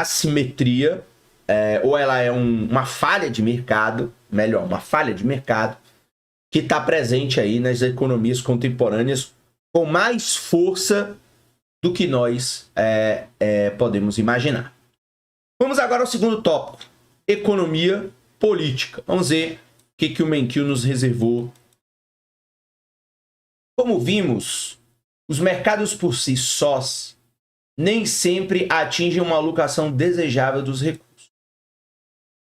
assimetria, ou ela é uma falha de mercado, melhor, uma falha de mercado, que está presente aí nas economias contemporâneas com mais força do que nós podemos imaginar. Vamos agora ao segundo tópico, economia política. Vamos ver o que o Menkyu nos reservou. Como vimos, os mercados por si sós nem sempre atingem uma alocação desejável dos recursos.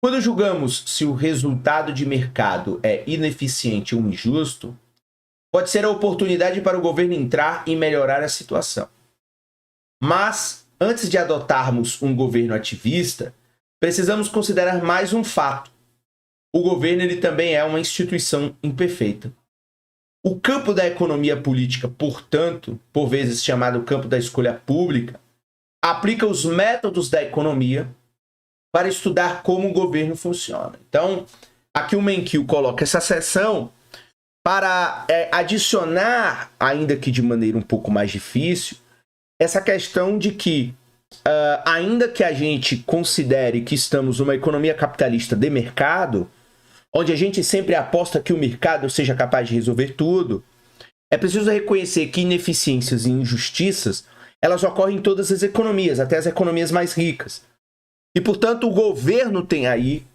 Quando julgamos se o resultado de mercado é ineficiente ou injusto, pode ser a oportunidade para o governo entrar e melhorar a situação. Mas, antes de adotarmos um governo ativista, precisamos considerar mais um fato. O governo ele também é uma instituição imperfeita. O campo da economia política, portanto, por vezes chamado campo da escolha pública, aplica os métodos da economia para estudar como o governo funciona. Então, aqui o Menkyu coloca essa seção para adicionar, ainda que de maneira um pouco mais difícil, essa questão de que, ainda que a gente considere que estamos numa economia capitalista de mercado, onde a gente sempre aposta que o mercado seja capaz de resolver tudo, é preciso reconhecer que ineficiências e injustiças, elas ocorrem em todas as economias, até as economias mais ricas. E, portanto, o governo tem aí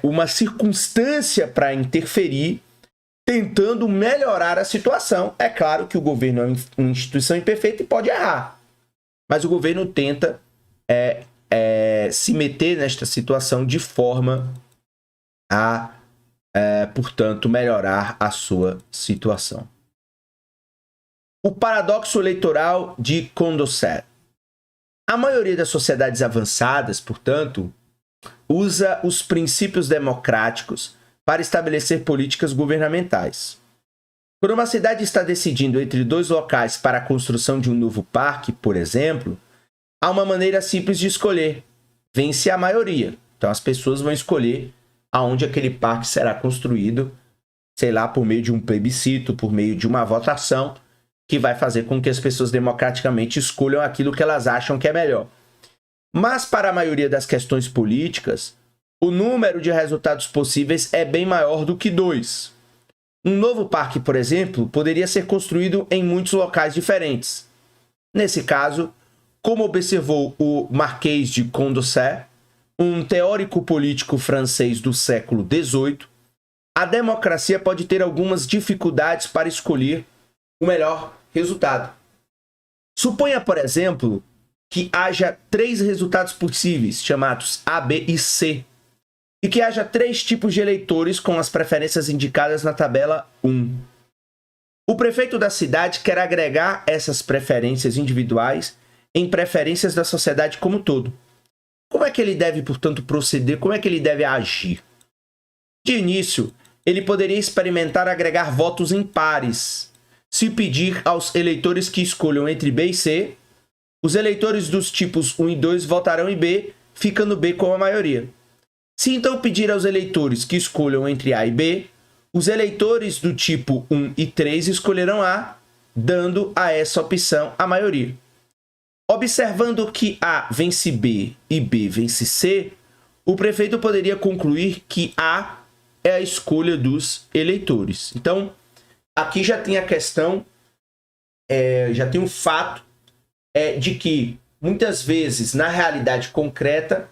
uma circunstância para interferir, tentando melhorar a situação. É claro que o governo é uma instituição imperfeita e pode errar, mas o governo tenta se meter nesta situação de forma a, portanto, melhorar a sua situação. O paradoxo eleitoral de Condorcet. A maioria das sociedades avançadas, portanto, usa os princípios democráticos para estabelecer políticas governamentais. Quando uma cidade está decidindo entre dois locais para a construção de um novo parque, por exemplo, há uma maneira simples de escolher. Vence a maioria. Então as pessoas vão escolher aonde aquele parque será construído, sei lá, por meio de um plebiscito, por meio de uma votação, que vai fazer com que as pessoas democraticamente escolham aquilo que elas acham que é melhor. Mas para a maioria das questões políticas, o número de resultados possíveis é bem maior do que 2. Um novo parque, por exemplo, poderia ser construído em muitos locais diferentes. Nesse caso, como observou o Marquês de Condorcet, um teórico político francês do século XVIII, a democracia pode ter algumas dificuldades para escolher o melhor resultado. Suponha, por exemplo, que haja 3 resultados possíveis, chamados A, B e C, e que haja 3 tipos de eleitores com as preferências indicadas na tabela 1. O prefeito da cidade quer agregar essas preferências individuais em preferências da sociedade como um todo. Como é que ele deve, portanto, proceder? Como é que ele deve agir? De início, ele poderia experimentar agregar votos em pares. Se pedir aos eleitores que escolham entre B e C, os eleitores dos tipos 1 e 2 votarão em B, ficando B com a maioria. Se então pedir aos eleitores que escolham entre A e B, os eleitores do tipo 1 e 3 escolherão A, dando a essa opção a maioria. Observando que A vence B e B vence C, o prefeito poderia concluir que A é a escolha dos eleitores. Então, aqui já tem a questão, já tem o fato de que, muitas vezes, na realidade concreta,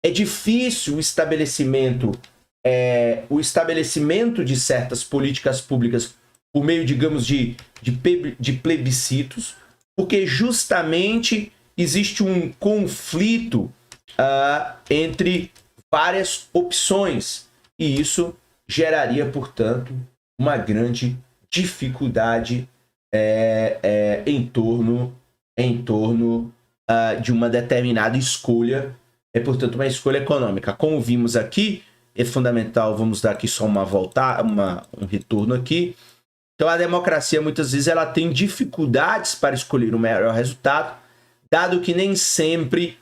é difícil o estabelecimento de certas políticas públicas por meio, digamos, de plebiscitos, porque justamente existe um conflito entre várias opções, e isso geraria, portanto, uma grande dificuldade em torno de uma determinada escolha, portanto, uma escolha econômica. Como vimos aqui, é fundamental, vamos dar aqui só um retorno aqui. Então, a democracia, muitas vezes, ela tem dificuldades para escolher o melhor resultado, dado que nem sempre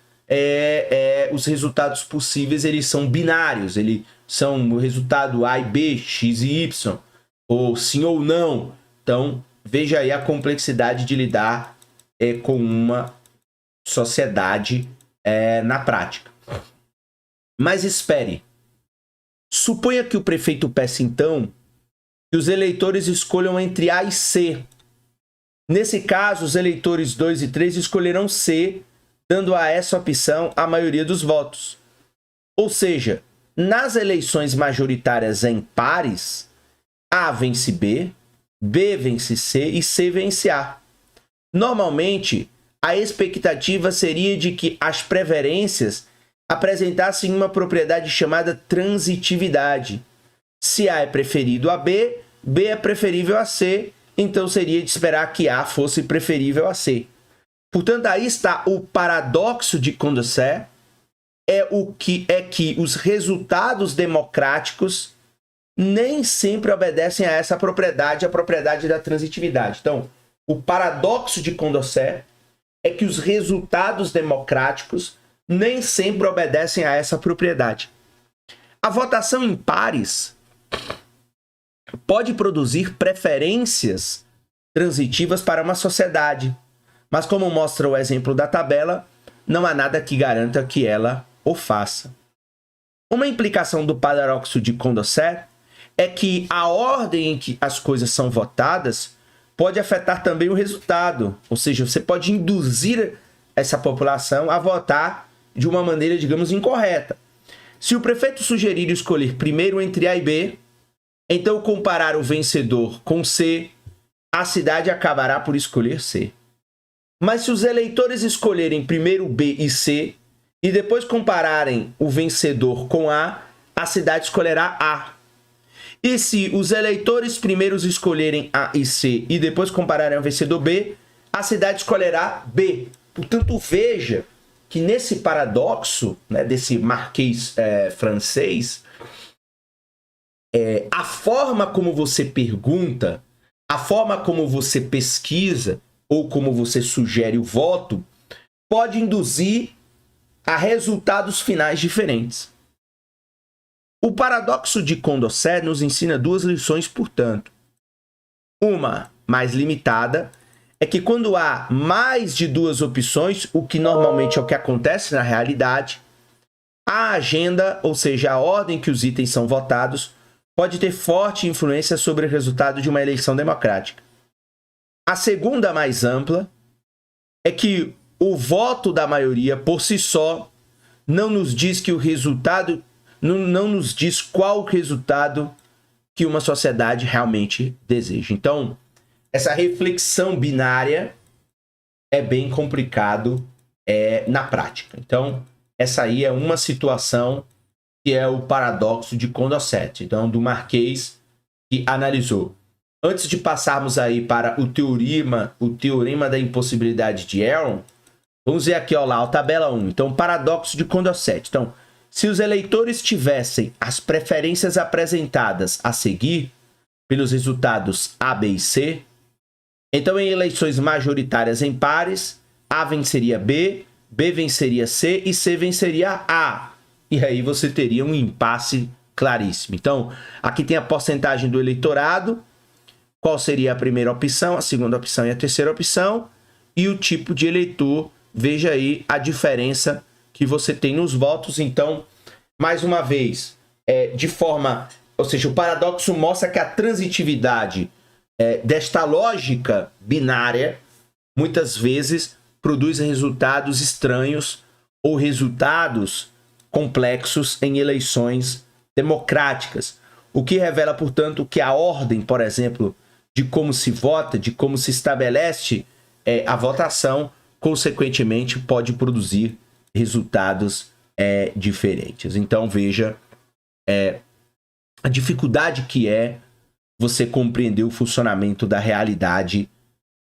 os resultados possíveis eles são binários, eles são o resultado A e B, X e Y, ou sim ou não. Então, veja aí a complexidade de lidar com uma sociedade na prática. Mas espere. Suponha que o prefeito peça, então, que os eleitores escolham entre A e C. Nesse caso, os eleitores 2 e 3 escolherão C, dando a essa opção a maioria dos votos. Ou seja, nas eleições majoritárias em pares, A vence B, B vence C e C vence A. Normalmente, a expectativa seria de que as preferências apresentassem uma propriedade chamada transitividade. Se A é preferido a B, B é preferível a C, então seria de esperar que A fosse preferível a C. Portanto, aí está o paradoxo de Condorcet, que os resultados democráticos nem sempre obedecem a essa propriedade, a propriedade da transitividade. Então, o paradoxo de Condorcet é que os resultados democráticos nem sempre obedecem a essa propriedade. A votação em pares pode produzir preferências transitivas para uma sociedade, mas como mostra o exemplo da tabela, não há nada que garanta que ela o faça. Uma implicação do paradoxo de Condorcet é que a ordem em que as coisas são votadas pode afetar também o resultado, ou seja, você pode induzir essa população a votar de uma maneira, digamos, incorreta. Se o prefeito sugerir escolher primeiro entre A e B, então comparar o vencedor com C, a cidade acabará por escolher C. Mas se os eleitores escolherem primeiro B e C, e depois compararem o vencedor com A cidade escolherá A. E se os eleitores primeiros escolherem A e C e depois compararem o vencedor B, a cidade escolherá B. Portanto, veja que nesse paradoxo, né, desse marquês francês, a forma como você pergunta, a forma como você pesquisa ou como você sugere o voto pode induzir a resultados finais diferentes. O paradoxo de Condorcet nos ensina duas lições, portanto. Uma, mais limitada, é que quando há mais de duas opções, o que normalmente é o que acontece na realidade, a agenda, ou seja, a ordem que os itens são votados, pode ter forte influência sobre o resultado de uma eleição democrática. A segunda, mais ampla, é que o voto da maioria por si só não nos diz que o resultado, não nos diz qual o resultado que uma sociedade realmente deseja. Então, essa reflexão binária é bem complicado na prática. Então, essa aí é uma situação que é o paradoxo de Condorcet, então, do Marquês que analisou. Antes de passarmos aí para o teorema da impossibilidade de Heron, vamos ver aqui, ó, lá, a tabela 1. Então, paradoxo de Condorcet. Então, se os eleitores tivessem as preferências apresentadas a seguir pelos resultados A, B e C, então em eleições majoritárias em pares, A venceria B, B venceria C e C venceria A. E aí você teria um impasse claríssimo. Então, aqui tem a porcentagem do eleitorado, qual seria a primeira opção, a segunda opção e a terceira opção, e o tipo de eleitor. Veja aí a diferença que você tem nos votos. Então, mais uma vez, ou seja, o paradoxo mostra que a transitividade desta lógica binária muitas vezes produz resultados estranhos ou resultados complexos em eleições democráticas, o que revela, portanto, que a ordem, por exemplo, de como se vota, de como se estabelece a votação, consequentemente, pode produzir resultados diferentes. Então, veja a dificuldade que é você compreender o funcionamento da realidade